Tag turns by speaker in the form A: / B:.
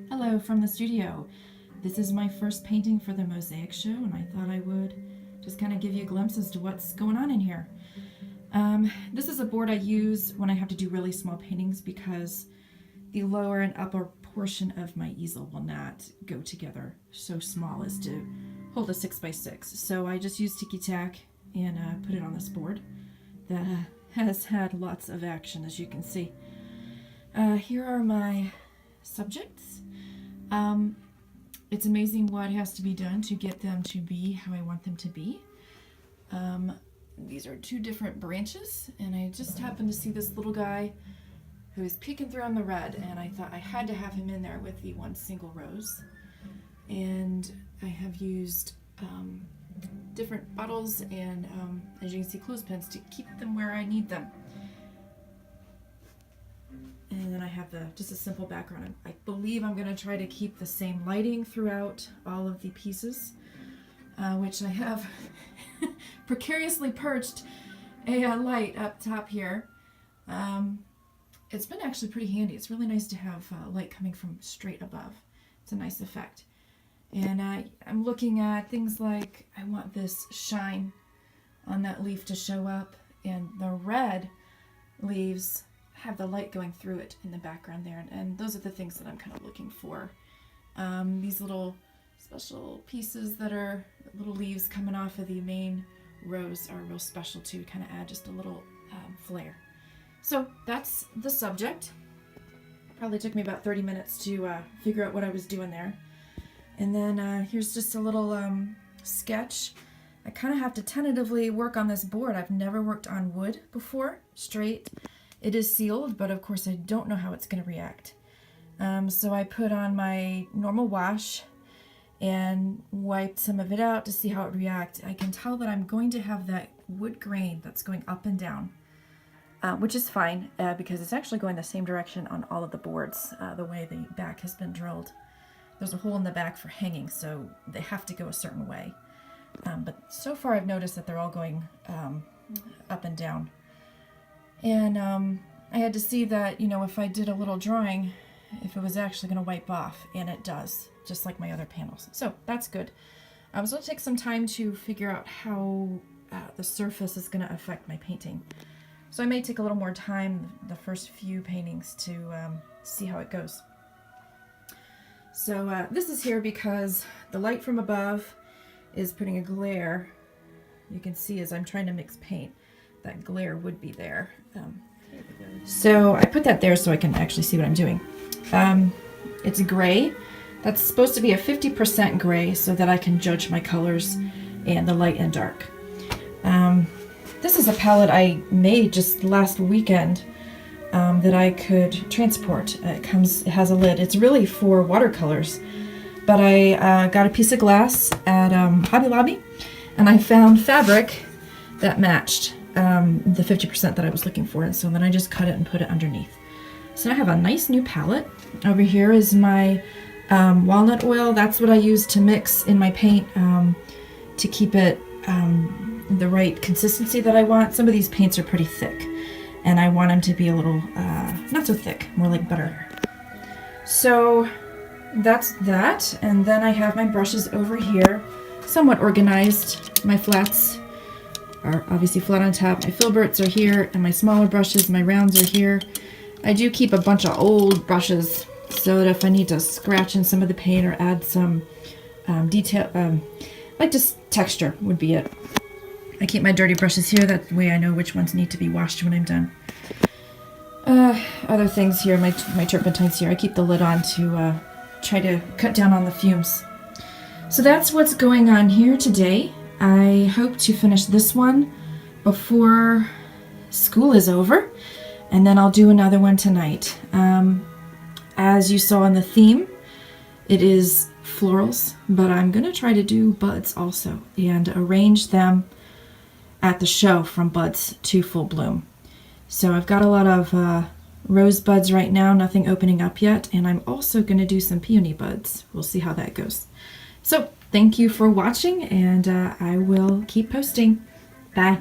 A: Hello from the studio. This is my first painting for the Mosaic Show, and I thought I would just kind of give you a glimpse as to what's going on in here. This is a board I use when I have to do really small paintings because the lower and upper portion of my easel will not go together so small as to hold a 6x6. So I just use Tiki Tack and put it on this board that has had lots of action, as you can see. Here are my subjects. It's amazing what has to be done to get them to be how I want them to be. These are two different branches, and I just happened to see this little guy who is peeking through on the red, and I thought I had to have him in there with the one single rose. And I have used different bottles and, as you can see, clothespins to keep them where I need them. And then I have just a simple background. I believe I'm going to try to keep the same lighting throughout all of the pieces, which I have precariously perched a light up top here. It's been actually pretty handy. It's really nice to have light coming from straight above. It's a nice effect. And I'm looking at things like I want this shine on that leaf to show up, and the red leaves have the light going through it in the background there, and those are the things that I'm kind of looking for. These little special pieces that are little leaves coming off of the main rose are real special too, kind of add just a little flair. So that's the subject. Probably took me about 30 minutes to figure out what I was doing there. And then here's just a little sketch. I kind of have to tentatively work on this board. I've never worked on wood before, straight. It is sealed, but of course I don't know how it's going to react. So I put on my normal wash and wiped some of it out to see how it reacts. I can tell that I'm going to have that wood grain that's going up and down, which is fine because it's actually going the same direction on all of the boards, the way the back has been drilled. There's a hole in the back for hanging, so they have to go a certain way. But so far I've noticed that they're all going up and down. And I had to see that, if I did a little drawing, if it was actually going to wipe off, and it does, just like my other panels. So that's good. I was going to take some time to figure out how the surface is going to affect my painting. So I may take a little more time the first few paintings to see how it goes. So this is here because the light from above is putting a glare. You can see as I'm trying to mix paint, that glare would be there. So I put that there so I can actually see what I'm doing. It's gray. That's supposed to be a 50% gray so that I can judge my colors and the light and dark. This is a palette I made just last weekend that I could transport. It has a lid. It's really for watercolors, but I got a piece of glass at Hobby Lobby, and I found fabric that matched the 50% that I was looking for, and so then I just cut it and put it underneath. So I have a nice new palette. Over here is my walnut oil. That's what I use to mix in my paint to keep it the right consistency that I want. Some of these paints are pretty thick, and I want them to be a little not so thick, more like butter. So that's that, and then I have my brushes over here, somewhat organized. My flats are obviously flat on top. My filberts are here, and my smaller brushes, my rounds are here. I do keep a bunch of old brushes so that if I need to scratch in some of the paint or add some detail, like just texture would be it. I keep my dirty brushes here, that way I know which ones need to be washed when I'm done. Other things here, my turpentines here, I keep the lid on to try to cut down on the fumes. So that's what's going on here today. I hope to finish this one before school is over, and then I'll do another one tonight. As you saw in the theme, it is florals, but I'm going to try to do buds also and arrange them at the show from buds to full bloom. So I've got a lot of rose buds right now, nothing opening up yet, and I'm also going to do some peony buds. We'll see how that goes. So thank you for watching, and I will keep posting. Bye.